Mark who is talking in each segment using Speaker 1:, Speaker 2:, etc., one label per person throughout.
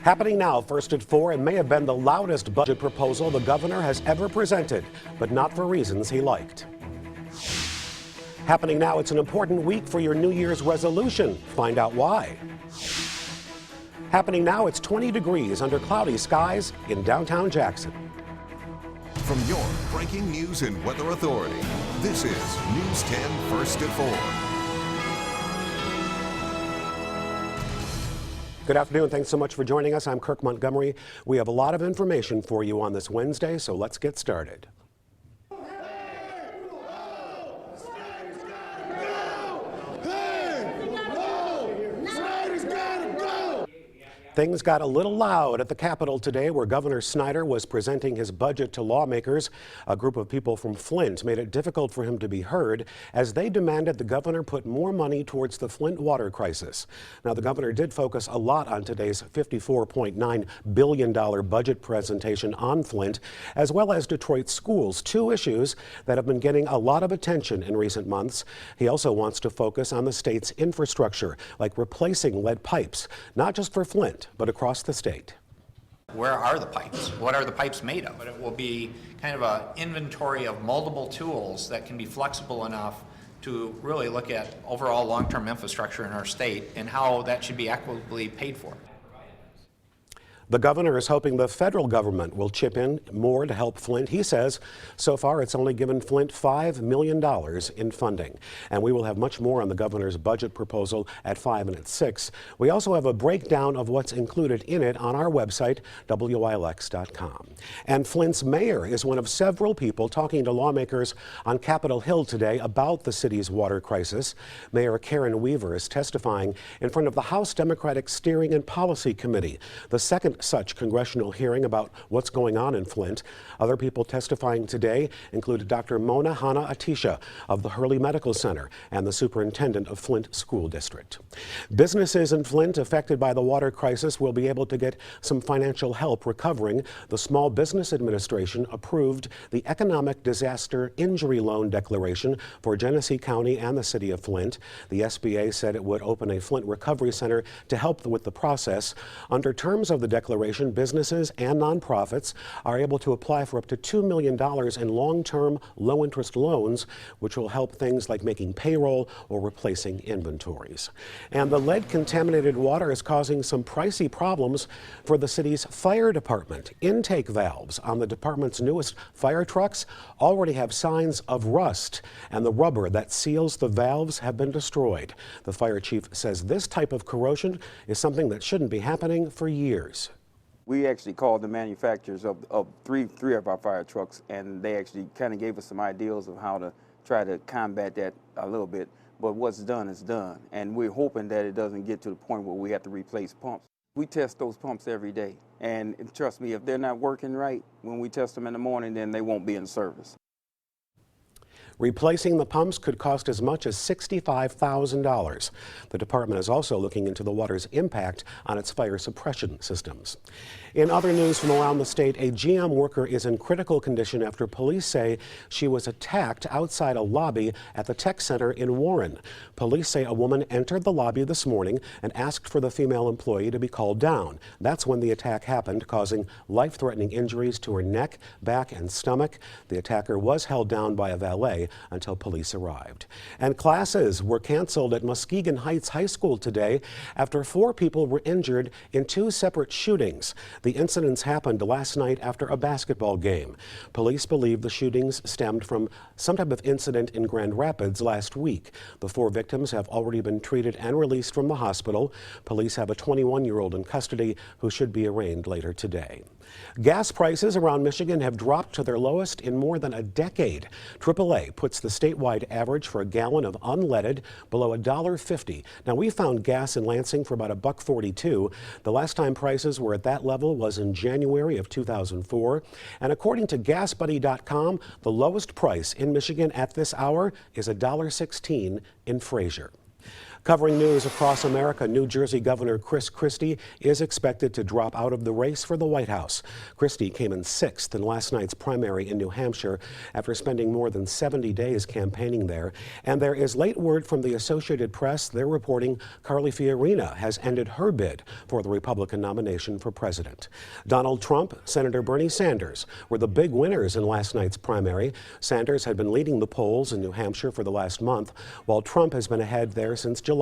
Speaker 1: Happening now, first at 4, and may have been the loudest budget proposal the governor has ever presented, but not for reasons he liked. Happening now, it's an important week for your New Year's resolution. Find out why. Happening now, it's 20 degrees under cloudy skies in downtown Jackson.
Speaker 2: From your breaking news and weather authority, this is News 10 First at 4.
Speaker 1: Good afternoon. Thanks so much for joining us. I'm Kirk Montgomery. We have a lot of information for you on this Wednesday, so let's get started. Things got a little loud at the Capitol today where Governor Snyder was presenting his budget to lawmakers. A group of people from Flint made it difficult for him to be heard as they demanded the governor put more money towards the Flint water crisis. Now, the governor did focus a lot on today's $54.9 billion budget presentation on Flint, as well as Detroit schools, two issues that have been getting a lot of attention in recent months. He also wants to focus on the state's infrastructure, like replacing lead pipes, not just for Flint, but across the state.
Speaker 3: Where are the pipes? What are the pipes made of? But it will be kind of an inventory of multiple tools that can be flexible enough to really look at overall long-term infrastructure in our state and how that should be equitably paid for.
Speaker 1: The governor is hoping the federal government will chip in more to help Flint. He says so far it's only given Flint $5 million in funding. And we will have much more on the governor's budget proposal at 5 and at 6. We also have a breakdown of what's included in it on our website, WILX.com. And Flint's mayor is one of several people talking to lawmakers on Capitol Hill today about the city's water crisis. Mayor Karen Weaver is testifying in front of the House Democratic Steering and Policy Committee, the second such congressional hearing about what's going on in Flint. Other people testifying today include Dr. Mona Hanna-Attisha of the Hurley Medical Center and the superintendent of Flint School District. Businesses in Flint affected by the water crisis will be able to get some financial help recovering. The Small Business Administration approved the Economic Disaster Injury Loan Declaration for Genesee County and the city of Flint. The SBA said it would open a Flint Recovery Center to help with the process. Under terms of the declaration, businesses and nonprofits are able to apply for up to $2 million in long-term, low-interest loans, which will help things like making payroll or replacing inventories. And the lead-contaminated water is causing some pricey problems for the city's fire department. Intake valves on the department's newest fire trucks already have signs of rust, and the rubber that seals the valves have been destroyed. The fire chief says this type of corrosion is something that shouldn't be happening for years.
Speaker 4: We actually called the manufacturers of three of our fire trucks, and they actually kind of gave us some ideas of how to try to combat that a little bit. But what's done is done, and we're hoping that it doesn't get to the point where we have to replace pumps. We test those pumps every day, and trust me, if they're not working right, when we test them in the morning, then they won't be in service.
Speaker 1: Replacing the pumps could cost as much as $65,000. The department is also looking into the water's impact on its fire suppression systems. In other news from around the state, a GM worker is in critical condition after police say she was attacked outside a lobby at the tech center in Warren. Police say a woman entered the lobby this morning and asked for the female employee to be called down. That's when the attack happened, causing life-threatening injuries to her neck, back, and stomach. The attacker was held down by a valet until police arrived. And classes were canceled at Muskegon Heights High School today after 4 people were injured in 2 separate shootings. The incidents happened last night after a basketball game. Police believe the shootings stemmed from some type of incident in Grand Rapids last week. The 4 victims have already been treated and released from the hospital. Police have a 21-year-old in custody who should be arraigned later today. Gas prices around Michigan have dropped to their lowest in more than a decade. AAA puts the statewide average for a gallon of unleaded below $1.50. Now, we found gas in Lansing for about $1.42. The last time prices were at that level was in January of 2004. And according to GasBuddy.com, the lowest price in Michigan at this hour is $1.16 in Fraser. Covering news across America, New Jersey Governor Chris Christie is expected to drop out of the race for the White House. Christie came in 6th in last night's primary in New Hampshire after spending more than 70 days campaigning there. And there is late word from the Associated Press. They're reporting Carly Fiorina has ended her bid for the Republican nomination for president. Donald Trump, Senator Bernie Sanders were the big winners in last night's primary. Sanders had been leading the polls in New Hampshire for the last month, while Trump has been ahead there since July.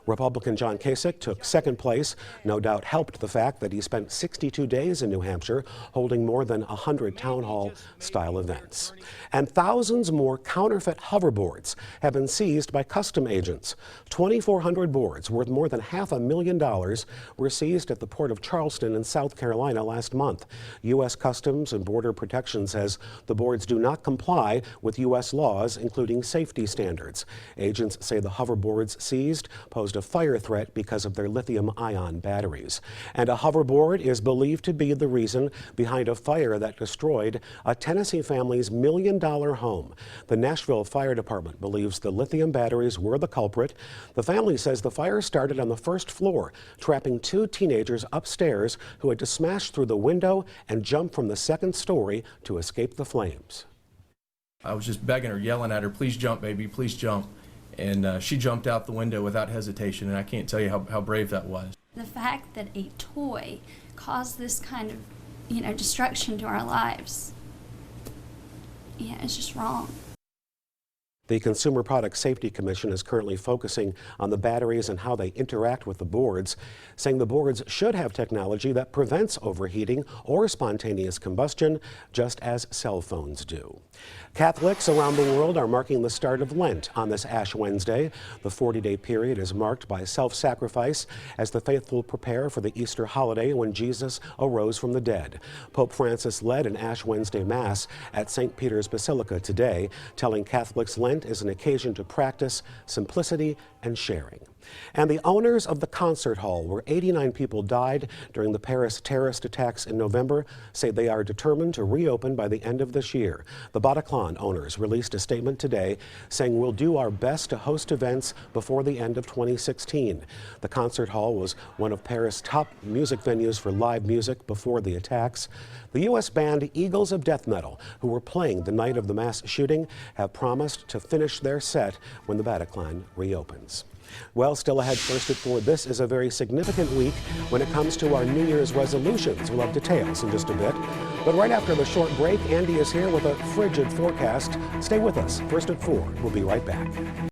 Speaker 1: Republican John Kasich took second place, no doubt helped the fact that he spent 62 days in New Hampshire holding more than 100 town hall-style events. And thousands more counterfeit hoverboards have been seized by custom agents. 2,400 boards worth more than $500,000 were seized at the port of Charleston in South Carolina last month. U.S. Customs and Border Protection says the boards do not comply with U.S. laws, including safety standards. Agents say the hoverboards seized posed a fire threat because of their lithium-ion batteries. And a hoverboard is believed to be the reason behind a fire that destroyed a Tennessee family's $1 million home. The Nashville Fire Department believes the lithium batteries were the culprit. The family says the fire started on the first floor, trapping 2 teenagers upstairs who had to smash through the window and jump from the second story to escape the flames.
Speaker 5: I was just begging her, yelling at her, "Please jump, baby, please jump." And she jumped out the window without hesitation, and I can't tell you how brave that was.
Speaker 6: The fact that a toy caused this kind of, destruction to our lives, it's just wrong.
Speaker 1: The Consumer Product Safety Commission is currently focusing on the batteries and how they interact with the boards, saying the boards should have technology that prevents overheating or spontaneous combustion, just as cell phones do. Catholics around the world are marking the start of Lent on this Ash Wednesday. The 40-day period is marked by self-sacrifice as the faithful prepare for the Easter holiday when Jesus arose from the dead. Pope Francis led an Ash Wednesday Mass at St. Peter's Basilica today, telling Catholics Lent is an occasion to practice simplicity and sharing. And the owners of the concert hall where 89 people died during the Paris terrorist attacks in November say they are determined to reopen by the end of this year. The Bataclan owners released a statement today saying, "We'll do our best to host events before the end of 2016. The concert hall was one of Paris' top music venues for live music before the attacks. The U.S. band Eagles of Death Metal, who were playing the night of the mass shooting, have promised to finish their set when the Bataclan reopens. Well, still ahead first at 4, this is a very significant week when it comes to our New Year's resolutions. We'll have details in just a bit. But right after the short break, Andy is here with a frigid forecast. Stay with us. First at 4. We'll be right back.